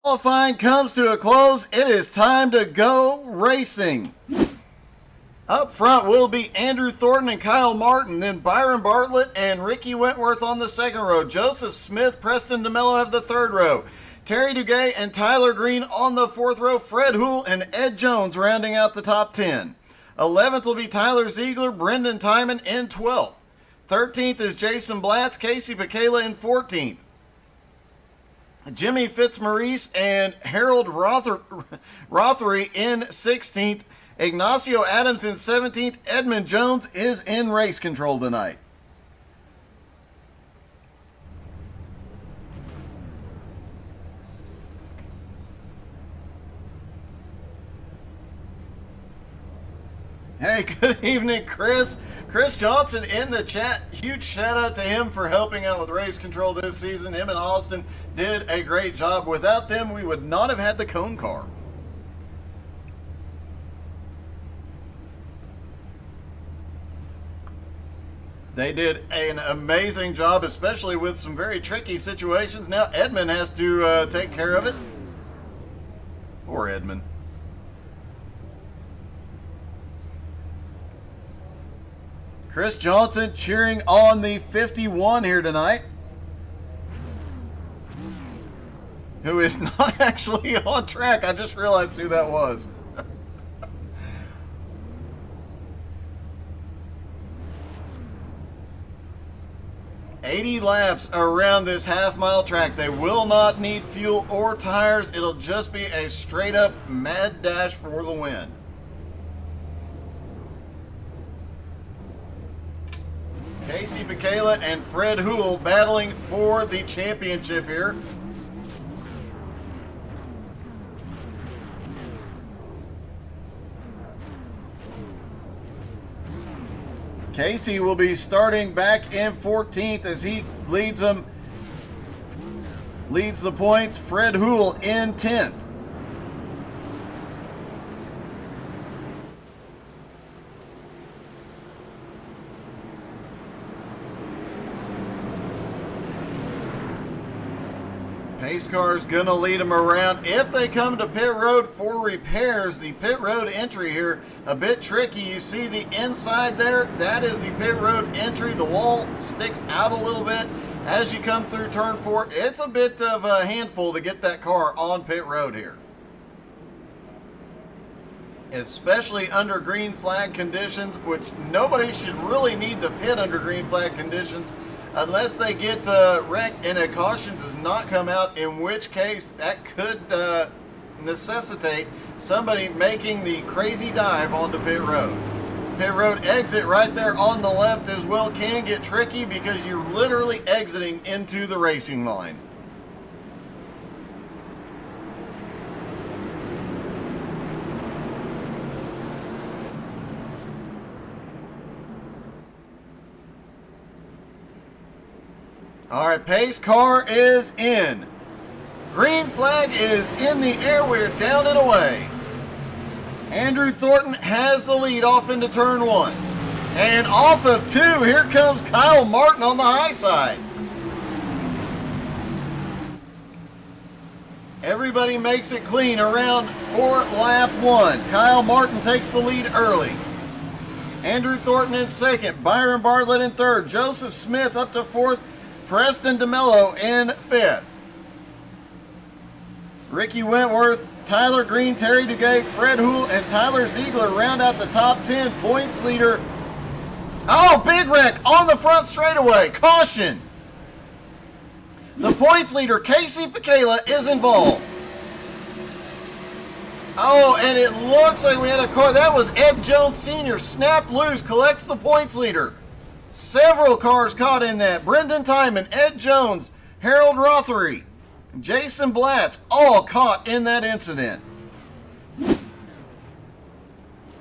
Qualifying comes to a close. It is time to go racing. Up front will be Andrew Thornton and Kyle Martin, then Byron Bartlett and Ricky Wentworth on the second row. Joseph Smith, Preston DeMello have the third row. Terry Duguay and Tyler Green on the fourth row. Fred Houle and Ed Jones rounding out the top 10. 11th will be Tyler Ziegler, Brendan Timon in 12th. 13th is Jason Blatz, Casey Pacala in 14th. Jimmy Fitzmaurice and Harold Rothery in 16th. Ignacio Adams in 17th. Edmund Jones is in race control tonight. Hey, good evening, Chris. Chris Johnson in the chat. Huge shout out to him for helping out with race control this season. Him and Austin did a great job. Without them, we would not have had the cone car. They did an amazing job, especially with some very tricky situations. Now Edmund has to take care of it. Poor Edmund. Chris Johnson cheering on the 51 here tonight, who is not actually on track. I just realized who that was. 80 laps around this half-mile track. They will not need fuel or tires. It'll just be a straight-up mad dash for the win. Casey Pacala and Fred Houle battling for the championship here. Casey will be starting back in 14th as he leads the points. Fred Houle in 10th. Pace car's gonna lead them around. If they come to pit road for repairs, the pit road entry here, a bit tricky. You see the inside there, that is the pit road entry. The wall sticks out a little bit as you come through turn 4. It's a bit of a handful to get that car on pit road here, especially under green flag conditions, which nobody should really need to pit under green flag conditions unless they get wrecked and a caution does not come out, in which case that could necessitate somebody making the crazy dive onto pit road. Pit road exit right there on the left as well can get tricky because you're literally exiting into the racing line. All right, pace car is in. Green flag is in the air. We're down and away. Andrew Thornton has the lead off into turn 1. And off of 2, here comes Kyle Martin on the high side. Everybody makes it clean around for lap 1. Kyle Martin takes the lead early. Andrew Thornton in 2nd. Byron Bartlett in 3rd. Joseph Smith up to 4th. Preston DeMello in 5th. Ricky Wentworth, Tyler Green, Terry Duguay, Fred Houle, and Tyler Ziegler round out the top 10. Points leader. Oh, big wreck on the front straightaway. Caution. The points leader, Casey Pacala, is involved. Oh, and it looks like we had a car. That was Ed Jones Sr. Snap loose, collects the points leader. Several cars caught in that. Brendan Timon, Ed Jones, Harold Rothery, Jason Blatz, all caught in that incident.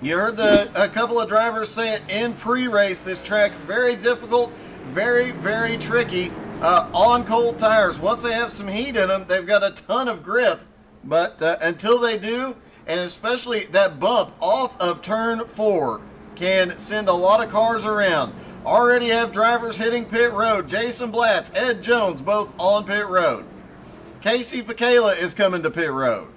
You heard a couple of drivers say it in pre-race. This track, very difficult, very, very tricky on cold tires. Once they have some heat in them, they've got a ton of grip. But until they do, and especially that bump off of turn 4 can send a lot of cars around. Already have drivers hitting pit road. Jason Blatz, Ed Jones, both on pit road. Casey Pacala is coming to pit road.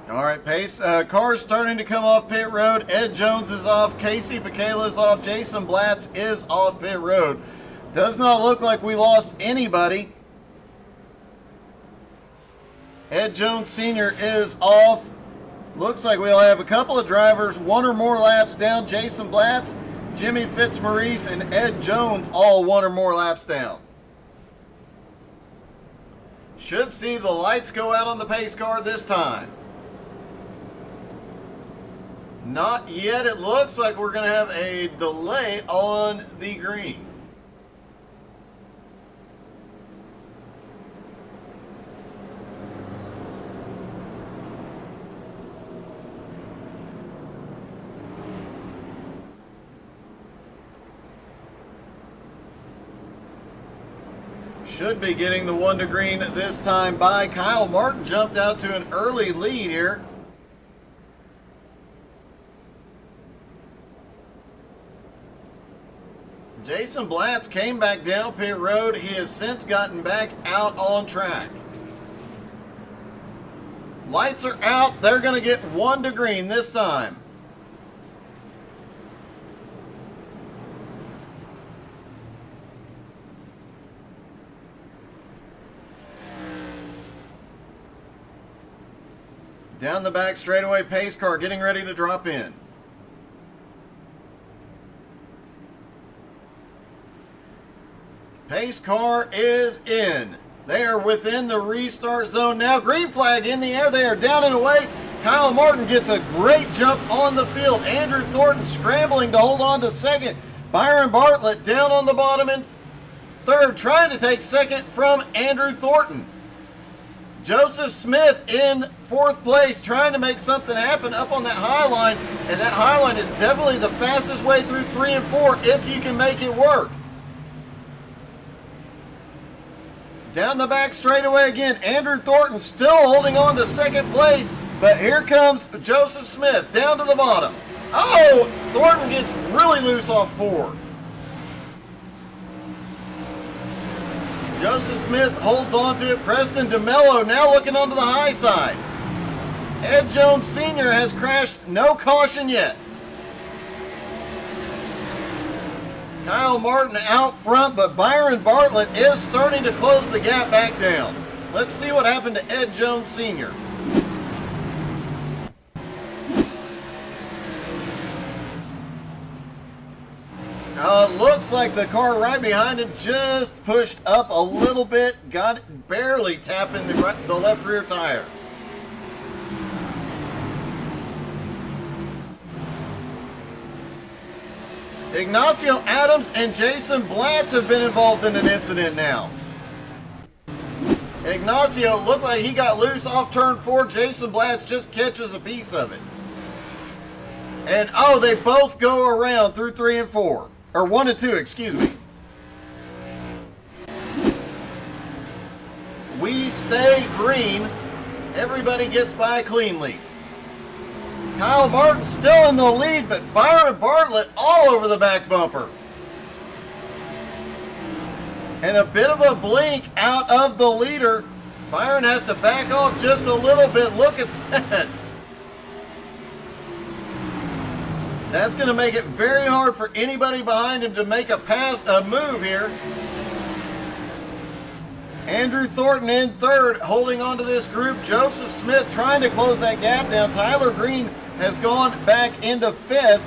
All right, pace. Cars starting to come off pit road. Ed Jones is off. Casey Pacala is off. Jason Blatz is off pit road. Does not look like we lost anybody. Ed Jones Sr. is off. Looks like we'll have a couple of drivers, one or more laps down. Jason Blatz, Jimmy Fitzmaurice, and Ed Jones all one or more laps down. Should see the lights go out on the pace car this time. Not yet. It looks like we're going to have a delay on the green. Should be getting the one to green this time by Kyle Martin. Jumped out to an early lead here. Jason Blatz came back down pit road. He has since gotten back out on track. Lights are out. They're going to get one to green this time. Down the back straightaway, pace car getting ready to drop in. Pace car is in. They are within the restart zone now. Green flag in the air. They are down and away. Kyle Martin gets a great jump on the field. Andrew Thornton scrambling to hold on to second. Byron Bartlett down on the bottom in third, trying to take second from Andrew Thornton. Joseph Smith in fourth place, trying to make something happen up on that high line. And that high line is definitely the fastest way through 3 and 4 if you can make it work. Down the back straightaway again, Andrew Thornton still holding on to second place, but here comes Joseph Smith down to the bottom. Oh, Thornton gets really loose off 4. Joseph Smith holds on to it. Preston DeMello now looking onto the high side. Ed Jones Sr. has crashed, no caution yet. Kyle Martin out front, but Byron Bartlett is starting to close the gap back down. Let's see what happened to Ed Jones Sr. Looks like the car right behind him just pushed up a little bit, got barely tapping the left rear tire. Ignacio Adams and Jason Blatz have been involved in an incident now. Ignacio looked like he got loose off turn 4. Jason Blatz just catches a piece of it. And oh, they both go around through 3 and 4. Or 1 and 2, excuse me. We stay green. Everybody gets by cleanly. Kyle Martin still in the lead, but Byron Bartlett all over the back bumper. And a bit of a blink out of the leader. Byron has to back off just a little bit. Look at that. That's going to make it very hard for anybody behind him to make a move here. Andrew Thornton in third, holding on to this group. Joseph Smith trying to close that gap down. Tyler Green has gone back into 5th.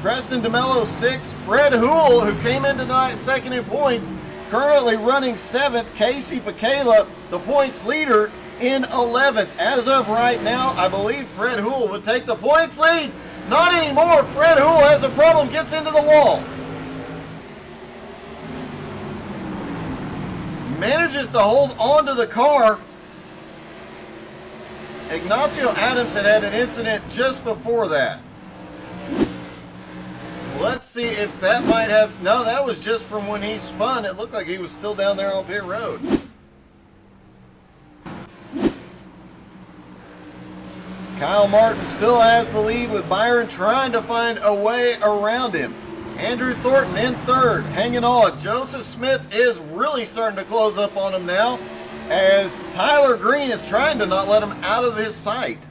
Preston DeMello 6th. Fred Houle, who came in tonight second in points, currently running 7th. Casey Pacala, the points leader, in 11th. As of right now, I believe Fred Houle would take the points lead. Not anymore. Fred Hool has a problem, gets into the wall. Manages to hold on to the car. Ignacio Adams had an incident just before that. Let's see if that might have... No, that was just from when he spun. It looked like he was still down there on pit road. Kyle Martin still has the lead with Byron trying to find a way around him. Andrew Thornton in third, hanging on. Joseph Smith is really starting to close up on him now, as Tyler Green is trying to not let him out of his sight.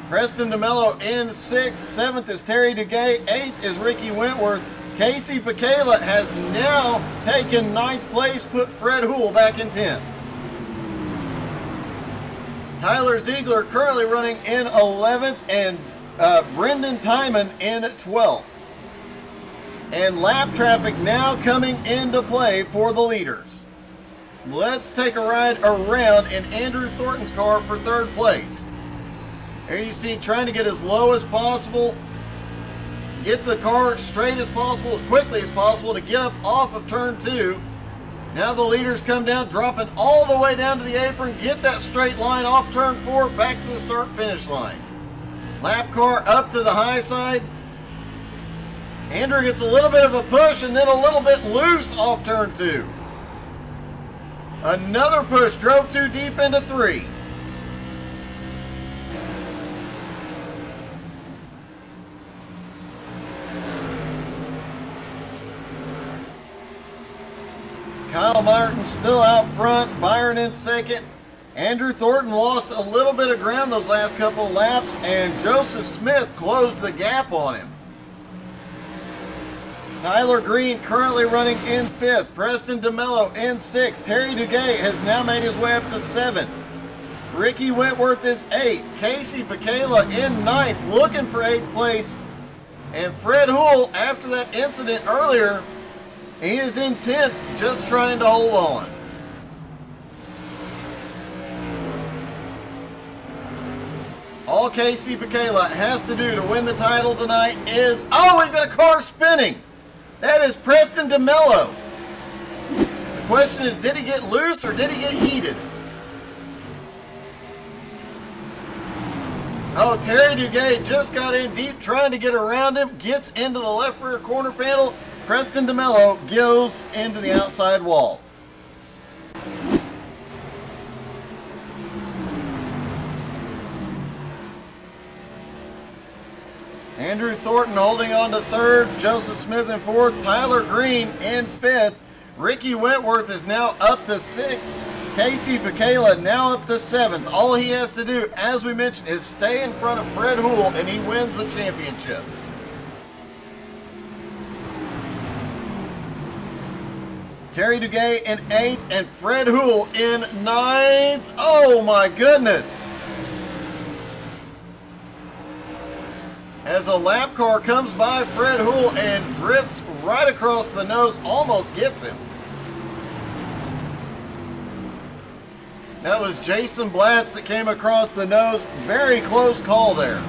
Preston DeMello in 6th. 7th is Terry Duguay. 8th is Ricky Wentworth. Casey Pacala has now taken 9th place, put Fred Hool back in 10th. Tyler Ziegler currently running in 11th, and Brendan Timon in 12th. And lap traffic now coming into play for the leaders. Let's take a ride around in Andrew Thornton's car for 3rd place. There you see, trying to get as low as possible, get the car straight as possible, as quickly as possible to get up off of turn 2. Now the leaders come down, dropping all the way down to the apron, get that straight line off turn 4, back to the start-finish line. Lap car up to the high side. Andrew gets a little bit of a push and then a little bit loose off turn 2. Another push, drove too deep into 3. Kyle Martin still out front, Byron in 2nd. Andrew Thornton lost a little bit of ground those last couple of laps, and Joseph Smith closed the gap on him. Tyler Green currently running in 5th. Preston DeMello in 6th. Terry Duguay has now made his way up to 7th. Ricky Wentworth is 8th. Casey Pacala in 9th, looking for 8th place. And Fred Hool, after that incident earlier, he is in 10th, just trying to hold on. All Casey Pacala has to do to win the title tonight is... Oh, we've got a car spinning! That is Preston DeMello. The question is, did he get loose or did he get heated? Oh, Terry Duguay just got in deep trying to get around him, gets into the left rear corner panel. Preston DeMello goes into the outside wall. Andrew Thornton holding on to 3rd, Joseph Smith in 4th, Tyler Green in 5th. Ricky Wentworth is now up to 6th. Casey Pacala now up to 7th. All he has to do, as we mentioned, is stay in front of Fred Hool and he wins the championship. Terry Duguay in 8th and Fred Hool in 9th. Oh my goodness. As a lap car comes by Fred Hool and drifts right across the nose, almost gets him. That was Jason Blatz that came across the nose. Very close call there.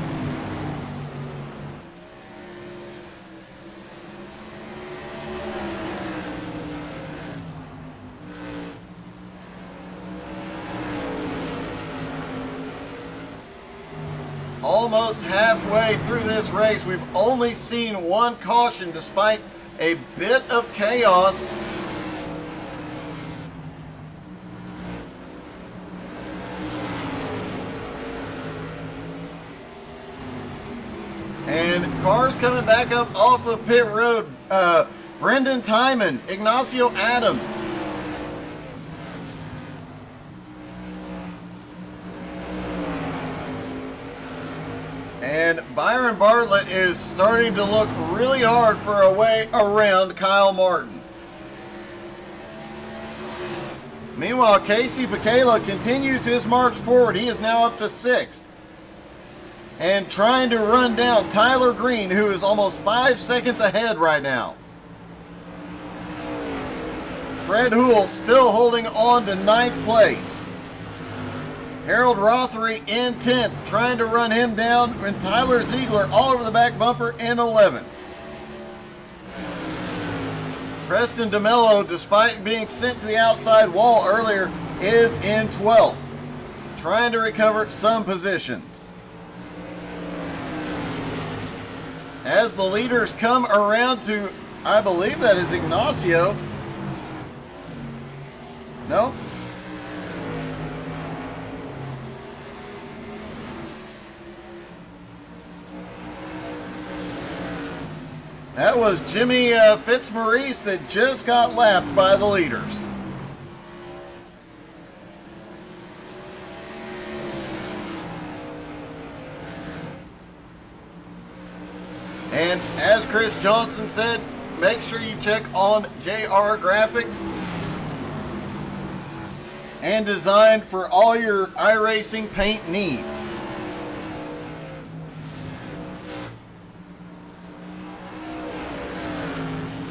Almost halfway through this race, we've only seen one caution despite a bit of chaos. And cars coming back up off of pit road. Brendan Timon, Ignacio Adams. And Byron Bartlett is starting to look really hard for a way around Kyle Martin. Meanwhile, Casey Pacala continues his march forward. He is now up to 6th. And trying to run down Tyler Green, who is almost 5 seconds ahead right now. Fred Hool still holding on to 9th place. Harold Rothery in 10th, trying to run him down, and Tyler Ziegler all over the back bumper in 11th. Preston DeMello, despite being sent to the outside wall earlier, is in 12th, trying to recover some positions. As the leaders come around to, I believe that is Ignacio. No? That was Jimmy Fitzmaurice that just got lapped by the leaders. And as Chris Johnson said, make sure you check on JR Graphics and designed for all your iRacing paint needs.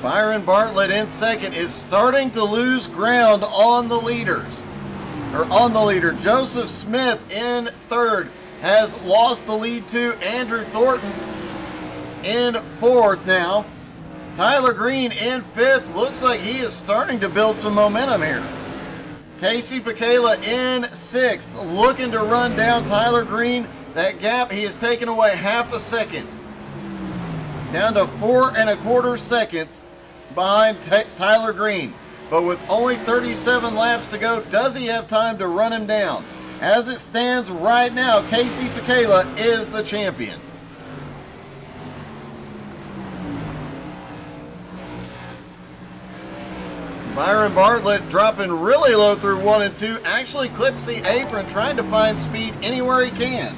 Byron Bartlett in second is starting to lose ground on the leaders. Or on the leader. Joseph Smith in third has lost the lead to Andrew Thornton in fourth now. Tyler Green in fifth. Looks like he is starting to build some momentum here. Casey Pacala in sixth, looking to run down Tyler Green. That gap, he has taken away half a second. Down to 4 1/4 seconds behind Tyler Green. But with only 37 laps to go, does he have time to run him down? As it stands right now, Casey Pacala is the champion. Byron Bartlett dropping really low through 1 and 2, actually clips the apron, trying to find speed anywhere he can.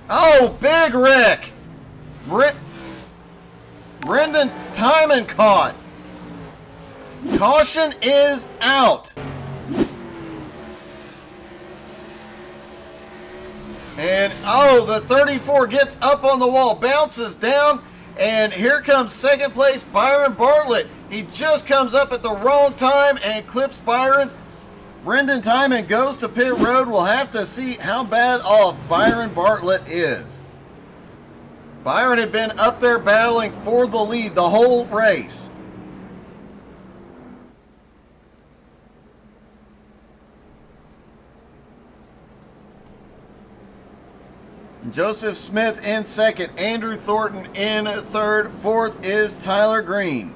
Oh, big wreck! Brendan Timon caught. Caution is out. And, oh, the 34 gets up on the wall, bounces down, and here comes second place Byron Bartlett. He just comes up at the wrong time and clips Byron. Brendan Timon goes to pit road. We'll have to see how bad off Byron Bartlett is. Byron had been up there battling for the lead the whole race. Joseph Smith in second, Andrew Thornton in third, fourth is Tyler Green.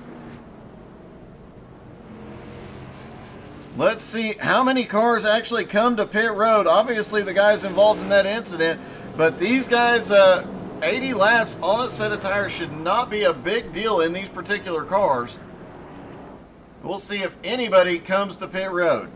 Let's see how many cars actually come to pit road. Obviously the guys involved in that incident, but these guys, 80 laps on a set of tires should not be a big deal in these particular cars. We'll see if anybody comes to pit road.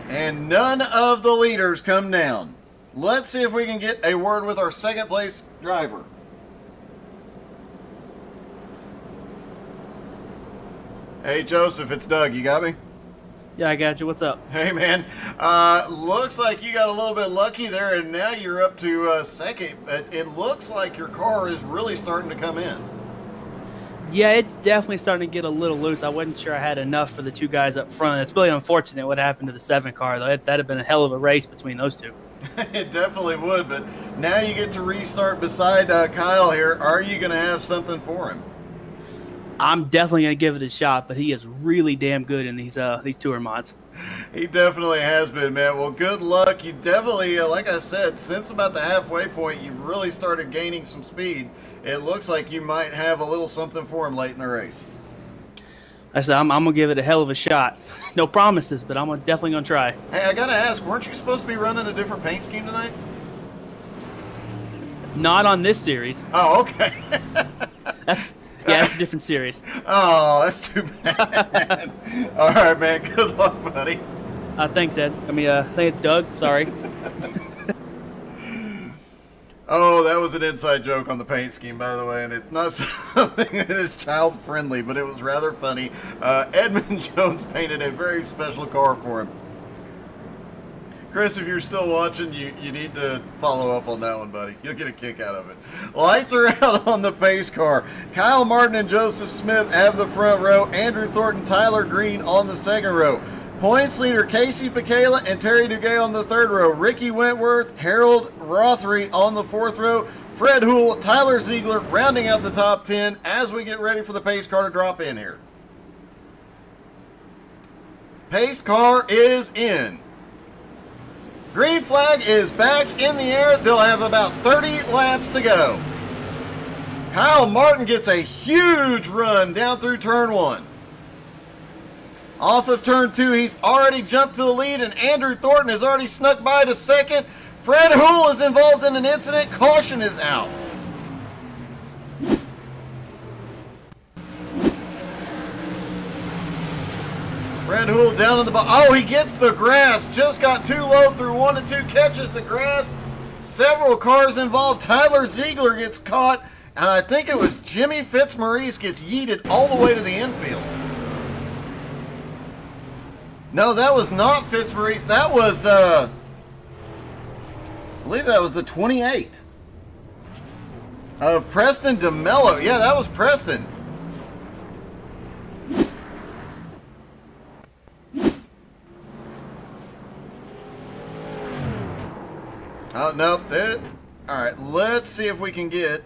And none of the leaders come down. Let's see if we can get a word with our second place driver. Hey Joseph, it's Doug. You got me? Yeah, I got you. What's up? Hey man, looks like you got a little bit lucky there, and now you're up to second. But it looks like your car is really starting to come in. Yeah, it's definitely starting to get a little loose. I wasn't sure I had enough for the two guys up front. It's really unfortunate what happened to the 7 car, though. That'd have been a hell of a race between those two. It definitely would, but now you get to restart beside Kyle here. Are you going to have something for him? I'm definitely going to give it a shot, but he is really damn good in these tour mods. He definitely has been, man. Well, good luck. You definitely, like I said, since about the halfway point, you've really started gaining some speed. It looks like you might have a little something for him late in the race. I said I'm going to give it a hell of a shot. No promises, but I'm definitely going to try. Hey, I got to ask, weren't you supposed to be running a different paint scheme tonight? Not on this series. Oh, okay. That's a different series. Oh, that's too bad. All right, man. Good luck, buddy. Thanks, Ed. Thank Doug. Sorry. Oh, that was an inside joke on the paint scheme, by the way, and it's not something that is child-friendly, but it was rather funny. Edmund Jones painted a very special car for him. Chris, if you're still watching, you need to follow up on that one, buddy. You'll get a kick out of it. Lights are out on the pace car. Kyle Martin and Joseph Smith have the front row. Andrew Thornton, Tyler Green on the second row. Points leader Casey Pacala and Terry Duguay on the third row. Ricky Wentworth, Harold Rothery on the fourth row. Fred Houle, Tyler Ziegler rounding out the top 10 as we get ready for the pace car to drop in here. Pace car is in. Green flag is back in the air. They'll have about 30 laps to go. Kyle Martin gets a huge run down through turn 1. Off of turn 2, he's already jumped to the lead, and Andrew Thornton has already snuck by to second. Fred Houle is involved in an incident. Caution is out. Fred Houle down in the bottom. Oh, he gets the grass. Just got too low through 1 and 2. Catches the grass. Several cars involved. Tyler Ziegler gets caught. And I think it was Jimmy Fitzmaurice gets yeeted all the way to the infield. No, that was not Fitzmaurice. That was, I believe that was the 28 of Preston DeMello. Yeah, that was Preston. Oh, nope. All right, let's see if we can get...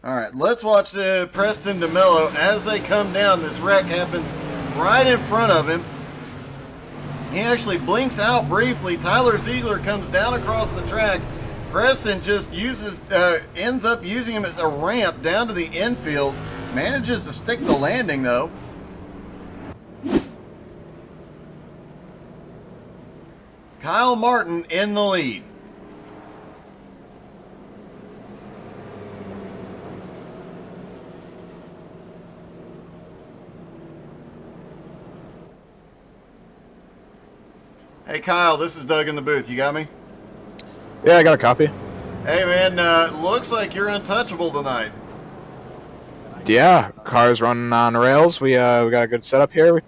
All right, let's watch Preston DeMello as they come down. This wreck happens right in front of him. He actually blinks out briefly. Tyler Ziegler comes down across the track. Preston just ends up using him as a ramp down to the infield. Manages to stick the landing, though. Kyle Martin in the lead. Hey Kyle, this is Doug in the booth. You got me? Yeah, I got a copy. Hey man, looks like you're untouchable tonight. Yeah, car's running on rails. We got a good setup here. We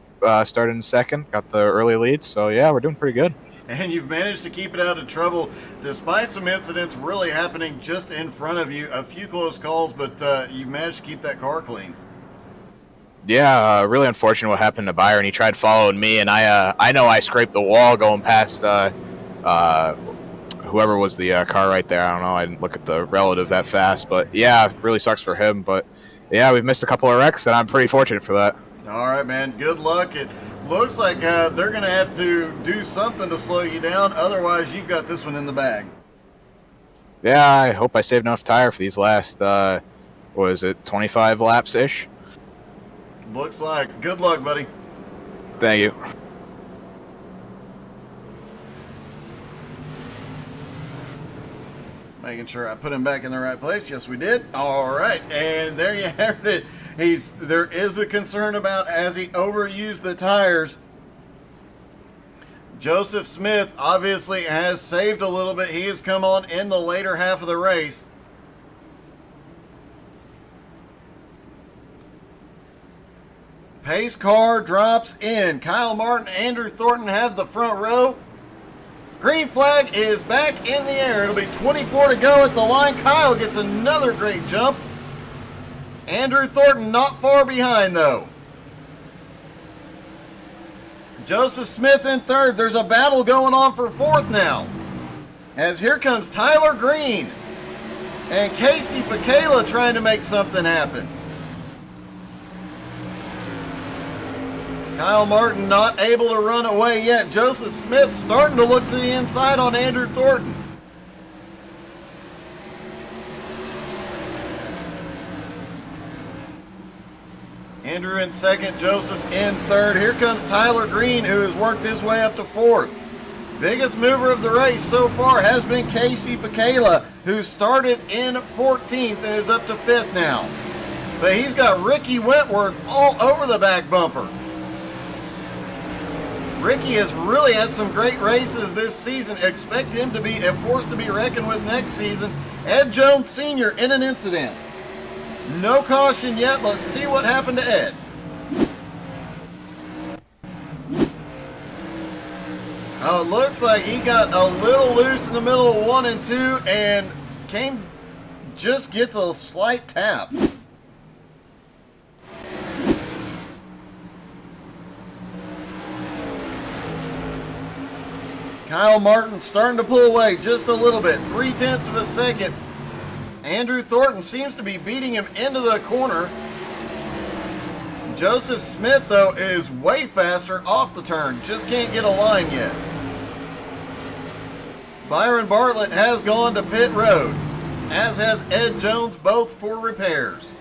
started in second, got the early lead, so yeah, we're doing pretty good. And you've managed to keep it out of trouble despite some incidents really happening just in front of you. A few close calls, but you managed to keep that car clean. Yeah, really unfortunate what happened to Byron. He tried following me, and I know I scraped the wall going past whoever was the car right there. I don't know. I didn't look at the relative that fast, but yeah, it really sucks for him. But yeah, we've missed a couple of wrecks, and I'm pretty fortunate for that. All right, man. Good luck. It looks like they're going to have to do something to slow you down. Otherwise, you've got this one in the bag. Yeah, I hope I saved enough tire for these last, 25 laps-ish? Looks like. Good luck, buddy. Thank you. Making sure I put him back in the right place. Yes, we did. All right, and there you have it. There is a concern about as he overused the tires. Joseph Smith obviously has saved a little bit. He has come on in the later half of the race. Pace car drops in. Kyle Martin, Andrew Thornton have the front row. Green flag is back in the air. It'll be 24 to go at the line. Kyle gets another great jump. Andrew Thornton not far behind, though. Joseph Smith in third. There's a battle going on for fourth now. As here comes Tyler Green and Casey Pacala trying to make something happen. Kyle Martin not able to run away yet. Joseph Smith starting to look to the inside on Andrew Thornton. Andrew in second, Joseph in third. Here comes Tyler Green, who has worked his way up to fourth. Biggest mover of the race so far has been Casey Pacala, who started in 14th and is up to 5th now. But he's got Ricky Wentworth all over the back bumper. Ricky has really had some great races this season. Expect him to be a force to be reckoned with next season. Ed Jones Sr. in an incident. No caution yet. Let's see what happened to Ed. Oh, looks like he got a little loose in the middle of 1 and 2 and just gets a slight tap. Kyle Martin starting to pull away just a little bit, 0.3 of a second. Andrew Thornton seems to be beating him into the corner. Joseph Smith, though, is way faster off the turn. Just can't get a line yet. Byron Bartlett has gone to pit road, as has Ed Jones, both for repairs.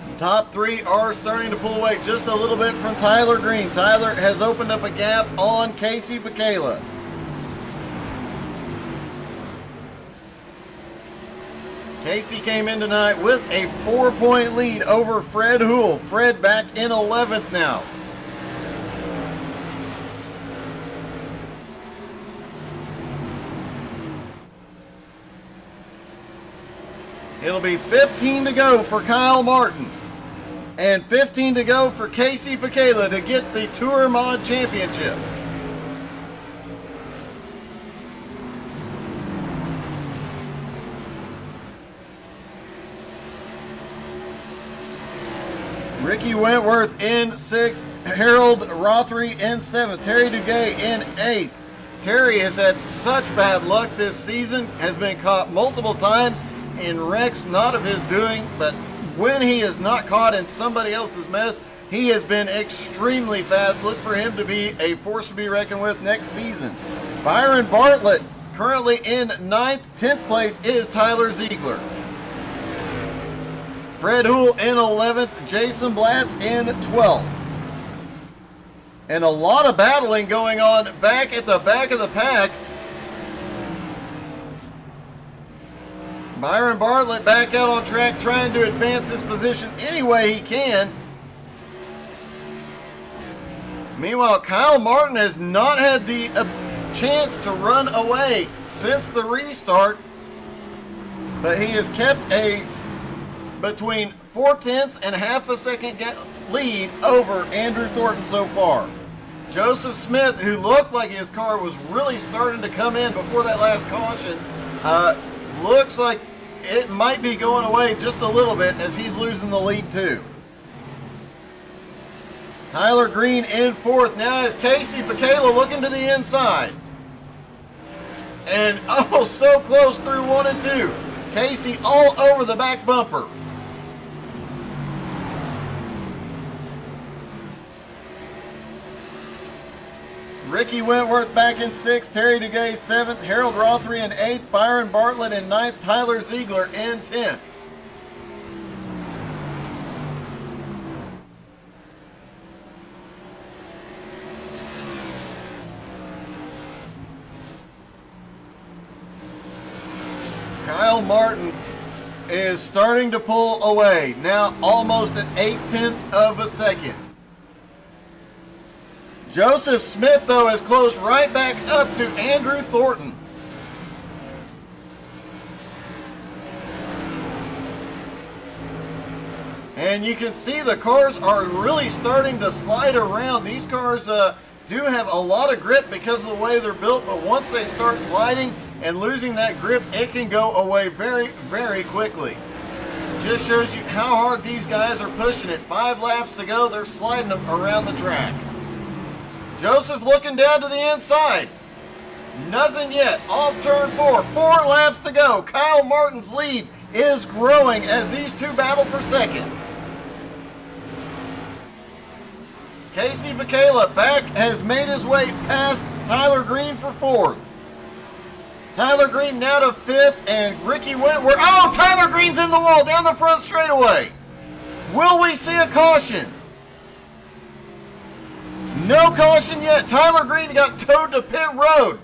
The top three are starting to pull away just a little bit from Tyler Green. Tyler has opened up a gap on Casey Bacala. Casey came in tonight with a 4-point lead over Fred Houle. Fred back in 11th now. It'll be 15 to go for Kyle Martin and 15 to go for Casey Bacala to get the Tour Mod Championship. Ricky Wentworth in 6th, Harold Rothery in 7th, Terry Duguay in 8th. Terry has had such bad luck this season, has been caught multiple times in wrecks not of his doing, but when he is not caught in somebody else's mess, he has been extremely fast. Look for him to be a force to be reckoned with next season. Byron Bartlett currently in 9th, 10th place is Tyler Ziegler. Fred Houle in 11th, Jason Blatz in 12th. And a lot of battling going on back at the back of the pack. Byron Bartlett back out on track trying to advance his position any way he can. Meanwhile, Kyle Martin has not had the chance to run away since the restart, but he has kept a between 0.4 and half a second lead over Andrew Thornton so far. Joseph Smith, who looked like his car was really starting to come in before that last caution, looks like it might be going away just a little bit as he's losing the lead too. Tyler Green in 4th. Now is Casey Bacala looking to the inside. And oh, so close through 1 and 2. Casey all over the back bumper. Ricky Wentworth back in 6th, Terry Duguay 7th, Harold Rothery in 8th, Byron Bartlett in 9th, Tyler Ziegler in 10th. Kyle Martin is starting to pull away, now almost at 0.8 of a second. Joseph Smith, though, has closed right back up to Andrew Thornton. And you can see the cars are really starting to slide around. These cars do have a lot of grip because of the way they're built, but once they start sliding and losing that grip, it can go away very, very quickly. Just shows you how hard these guys are pushing it. 5 laps to go, they're sliding them around the track. Joseph looking down to the inside. Nothing yet. Off turn 4. 4 laps to go. Kyle Martin's lead is growing as these two battle for second. Casey Bacala back has made his way past Tyler Green for 4th. Tyler Green now to 5th, and Ricky Wentworth. Oh, Tyler Green's in the wall down the front straightaway. Will we see a caution? No caution yet. Tyler Green got towed to pit road.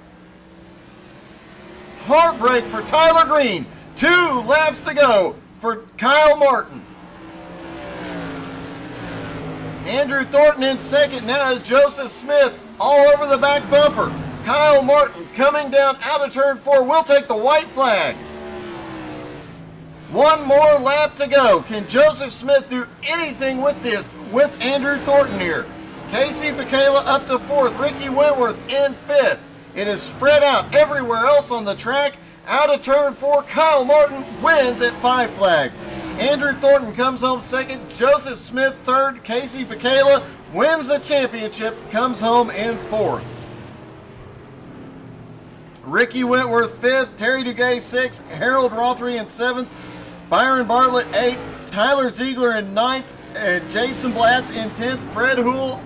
Heartbreak for Tyler Green. 2 laps to go for Kyle Martin. Andrew Thornton in 2nd. Now is Joseph Smith all over the back bumper. Kyle Martin coming down out of turn 4 will take the white flag. One more lap to go. Can Joseph Smith do anything with this with Andrew Thornton here? Casey Michaela up to 4th. Ricky Wentworth in 5th. It is spread out everywhere else on the track. Out of turn 4, Kyle Martin wins at 5 flags. Andrew Thornton comes home 2nd. Joseph Smith 3rd. Casey Michaela wins the championship, comes home in 4th. Ricky Wentworth 5th. Terry Duguay 6th. Harold Rothery in 7th. Byron Bartlett 8th. Tyler Ziegler in 9th. Jason Blatz in 10th. Fred Houle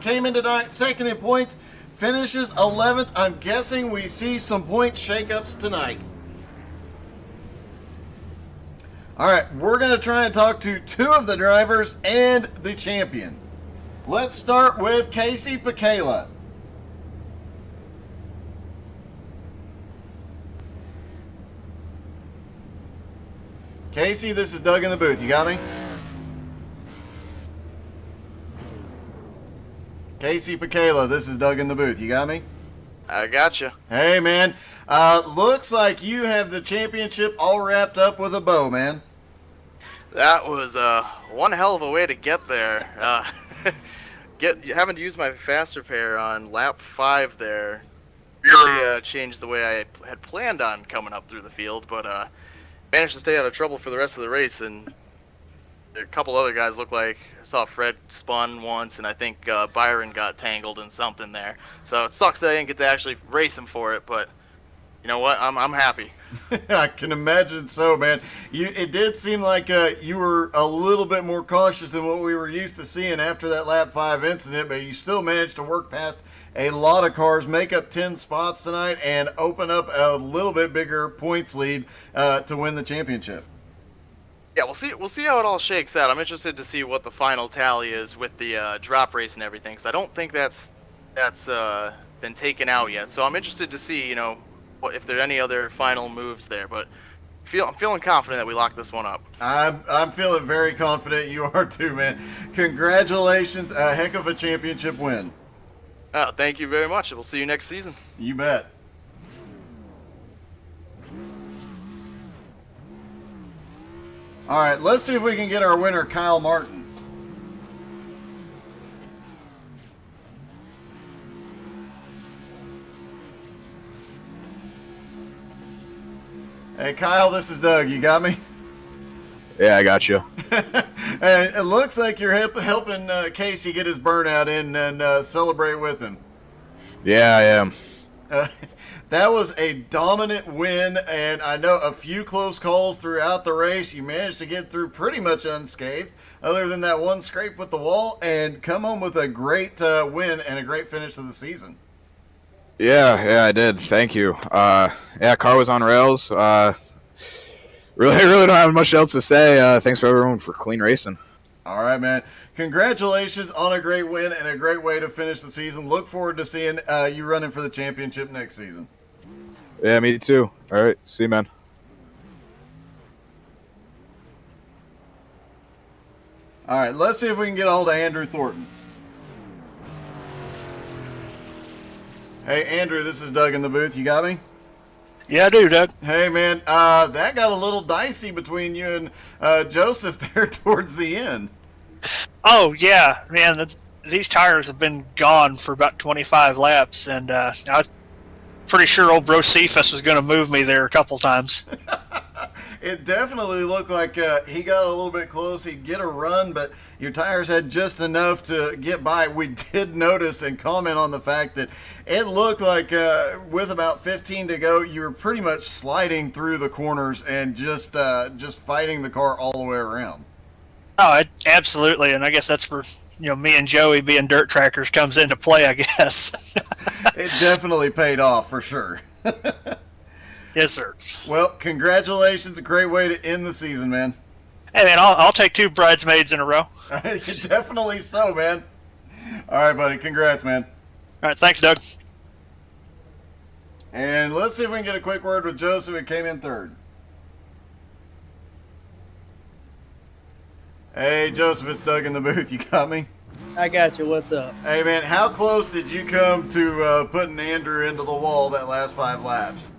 came into 2nd in points. Finishes 11th. I'm guessing we see some point shakeups tonight. All right, we're going to try and talk to 2 of the drivers and the champion. Let's start with Casey Michaela. Casey, this is Doug in the booth. You got me? Casey Michaela, this is Doug in the booth. You got me? I gotcha. Hey, man. Looks like you have the championship all wrapped up with a bow, man. That was one hell of a way to get there. Having to use my faster pair on lap 5 there really changed the way I had planned on coming up through the field, but managed to stay out of trouble for the rest of the race, and a couple other guys look like I saw Fred spun once, and I think Byron got tangled in something there. So it sucks that I didn't get to actually race him for it, but you know what? I'm happy. I can imagine so, man. It did seem like you were a little bit more cautious than what we were used to seeing after that lap 5 incident, but you still managed to work past a lot of cars, make up 10 spots tonight, and open up a little bit bigger points lead to win the championship. Yeah, we'll see how it all shakes out. I'm interested to see what the final tally is with the drop race and everything, because I don't think that's been taken out yet. So I'm interested to see, if there are any other final moves there. But I'm feeling confident that we locked this one up. I'm feeling very confident you are too, man. Congratulations, a heck of a championship win. Oh, thank you very much. We'll see you next season. You bet. All right, let's see if we can get our winner, Kyle Martin. Hey, Kyle, this is Doug. You got me? Yeah, I got you. And it looks like you're helping Casey get his burnout in and celebrate with him. Yeah, I am. That was a dominant win, and I know a few close calls throughout the race. You managed to get through pretty much unscathed, other than that one scrape with the wall, and come home with a great win and a great finish to the season. Yeah, I did. Thank you. Car was on rails. Really don't have much else to say. Thanks for everyone for clean racing. All right, man. Congratulations on a great win and a great way to finish the season. Look forward to seeing you running for the championship next season. Yeah, me too. All right, see you, man. All right, let's see if we can get a hold of Andrew Thornton. Hey, Andrew, this is Doug in the booth. You got me? Yeah, I do, Doug. Hey, man, that got a little dicey between you and Joseph there towards the end. Oh, yeah, man, these tires have been gone for about 25 laps, and I was pretty sure old bro Cephas was going to move me there a couple times. It definitely looked like he got a little bit close. He'd get a run, but your tires had just enough to get by. We did notice and comment on the fact that it looked like with about 15 to go, you were pretty much sliding through the corners and just fighting the car all the way around. Oh, absolutely, and I guess that's where me and Joey being dirt trackers comes into play, I guess. It definitely paid off for sure. Yes, sir. Well, congratulations. A great way to end the season, man. Hey, man, I'll take 2 bridesmaids in a row. Definitely so, man. All right, buddy. Congrats, man. All right, thanks, Doug. And let's see if we can get a quick word with Joseph, who came in 3rd. Hey, Joseph, it's Doug in the booth. You got me? I got you. What's up? Hey, man, how close did you come to putting Andrew into the wall that last 5 laps?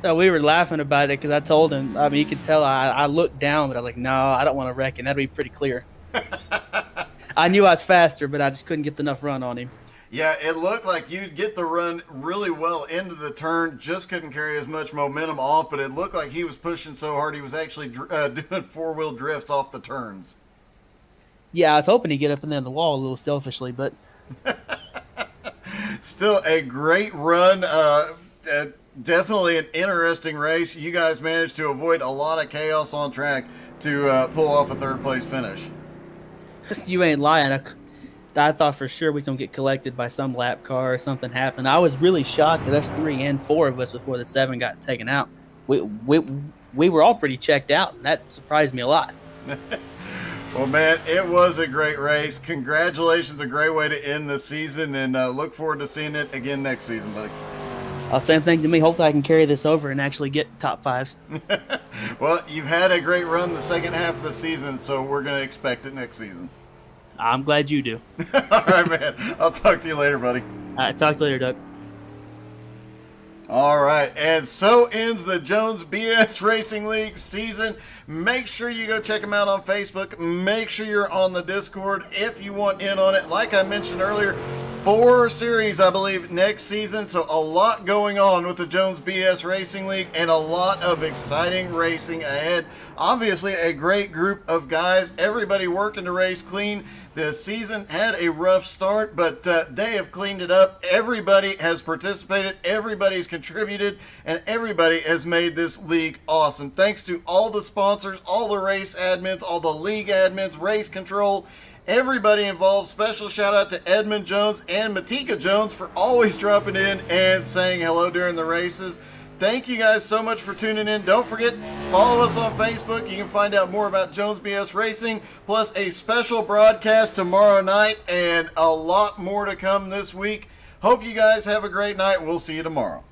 We were laughing about it because I told him. I mean, you could tell I looked down, but I was like, no, I don't want to wreck him. That'd be pretty clear. I knew I was faster, but I just couldn't get enough run on him. Yeah, it looked like you'd get the run really well into the turn, just couldn't carry as much momentum off, but it looked like he was pushing so hard he was actually doing four-wheel drifts off the turns. Yeah, I was hoping he'd get up in there on the wall a little selfishly, but Still a great run. Definitely an interesting race. You guys managed to avoid a lot of chaos on track to pull off a third-place finish. you ain't lying. I thought for sure we was going to get collected by some lap car or something happened. I was really shocked that us 3 and 4 of us before the 7 got taken out. We were all pretty checked out. That surprised me a lot. Well, man, it was a great race. Congratulations, a great way to end the season, and look forward to seeing it again next season, buddy. Same thing to me. Hopefully I can carry this over and actually get top 5s. Well, you've had a great run the second half of the season, so we're going to expect it next season. I'm glad you do. All right, man. I'll talk to you later, buddy. All right, talk to you later, Doug. All right, and so ends the Jones BS Racing League season. Make sure you go check them out on Facebook. Make sure you're on the Discord if you want in on it. Like I mentioned earlier, 4 series, I believe, next season. So a lot going on with the Jones BS Racing League and a lot of exciting racing ahead. Obviously, a great group of guys. Everybody working to race clean. The season had a rough start, but they have cleaned it up. Everybody has participated. Everybody's contributed, and everybody has made this league awesome. Thanks to all the sponsors, all the race admins, all the league admins, race control, everybody involved. Special shout out to Edmund Jones and Matika Jones for always dropping in and saying hello during the races. Thank you guys so much for tuning in. Don't forget, follow us on Facebook. You can find out more about Jones BS Racing, plus a special broadcast tomorrow night and a lot more to come this week. Hope you guys have a great night. We'll see you tomorrow.